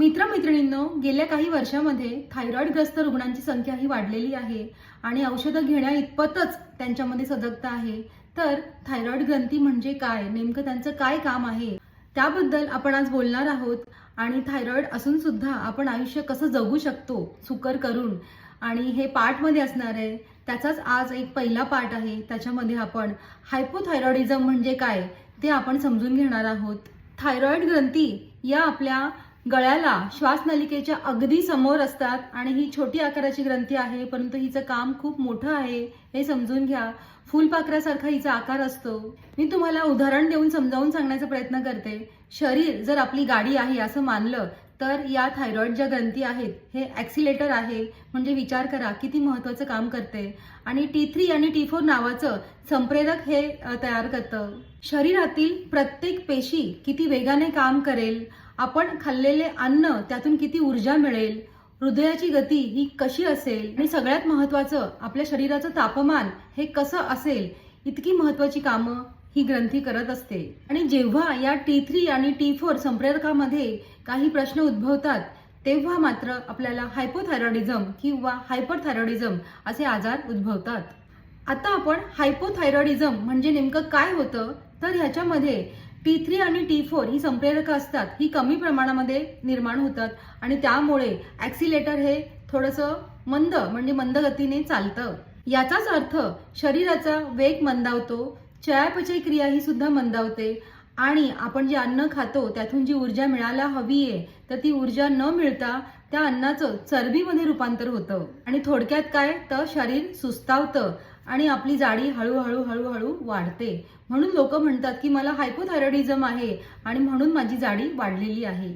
मित्रमैत्रिणींनो, गेल्या काही वर्षामध्ये थायरॉइडग्रस्त रुग्णांची संख्या ही वाढलेली आहे आणि औषधं घेण्या इतपतच त्यांच्यामध्ये सजगता आहे. तर थायरॉइड ग्रंथी म्हणजे काय, नेमकं त्यांचं काय काम आहे, त्याबद्दल आपण आज बोलणार आहोत. आणि थायरॉइड असून सुद्धा आपण आयुष्य कसं जगू शकतो सुकर करून, आणि हे पार्टमध्ये असणार आहे. त्याचाच आज एक पहिला पार्ट आहे. त्याच्यामध्ये आपण हायपोथायरॉइडिझम म्हणजे काय ते आपण समजून घेणार आहोत. थायरॉइड ग्रंथी या आपल्या गळ्याला श्वासनलिकेच्या अगदी समोर असतात आणि ही छोटी आकाराची ग्रंथी आहे, परंतु हिचं काम खूप मोठं आहे हे समजून घ्या. फुलपाखरासारखा हिचा आकार असतो. मी तुम्हाला उदाहरण देऊन समजावून सांगण्याचा प्रयत्न करते. शरीर जर आपली गाडी आहे असं मानलं तर या थायरॉइड ज्या ग्रंथी आहेत हे ॲक्सिलेटर आहे. म्हणजे विचार करा किती महत्त्वाचं काम करते. आणि T3 आणि T4 नावाचं संप्रेरक हे तयार करतं. शरीरातील प्रत्येक पेशी किती वेगाने काम करेल, आपण खाल्लेले अन्न त्यातून किती ऊर्जा मिळेल, हृदयाची गती ही कशी असेल, आणि सगळ्यात महत्त्वाचं आपल्या शरीराचं तापमान हे कसं असेल, इतकी महत्त्वाची कामं ही ग्रंथी करत असते. आणि जेव्हा या T3 आणि T4 संप्रेरकामध्ये काही प्रश्न उद्भवतात तेव्हा मात्र आपल्याला हायपोथायरॉइडिझम किंवा हायपरथायरॉइडिझम असे आजार उद्भवतात. आता आपण हायपोथायरॉइडिझम म्हणजे नेमकं काय होतं, तर ह्याच्यामध्ये T3 आणि T4 ही संप्रेरकं असतात, ही कमी प्रमाणामध्ये निर्माण होतात आणि त्यामुळे ॲक्सिलेटर हे थोडंसं मंद मंद गतीने चालतं. याचाच अर्थ शरीराचा वेग मंदावतो, चयापचय क्रिया ही सुद्धा मंदावते आणि आपण जे अन्न खातो त्यातून जी ऊर्जा मिळायला हवी आहे तर ती ऊर्जा न मिळता त्या अन्नाचं चरबीमध्ये रूपांतर होतं. आणि थोडक्यात काय तर शरीर सुस्तावतं आणि आपली जाडी हळूहळू वाढते. म्हणून लोक म्हणतात की मला हायपोथायरॉइडिझम आहे आणि म्हणून माझी जाडी वाढलेली आहे.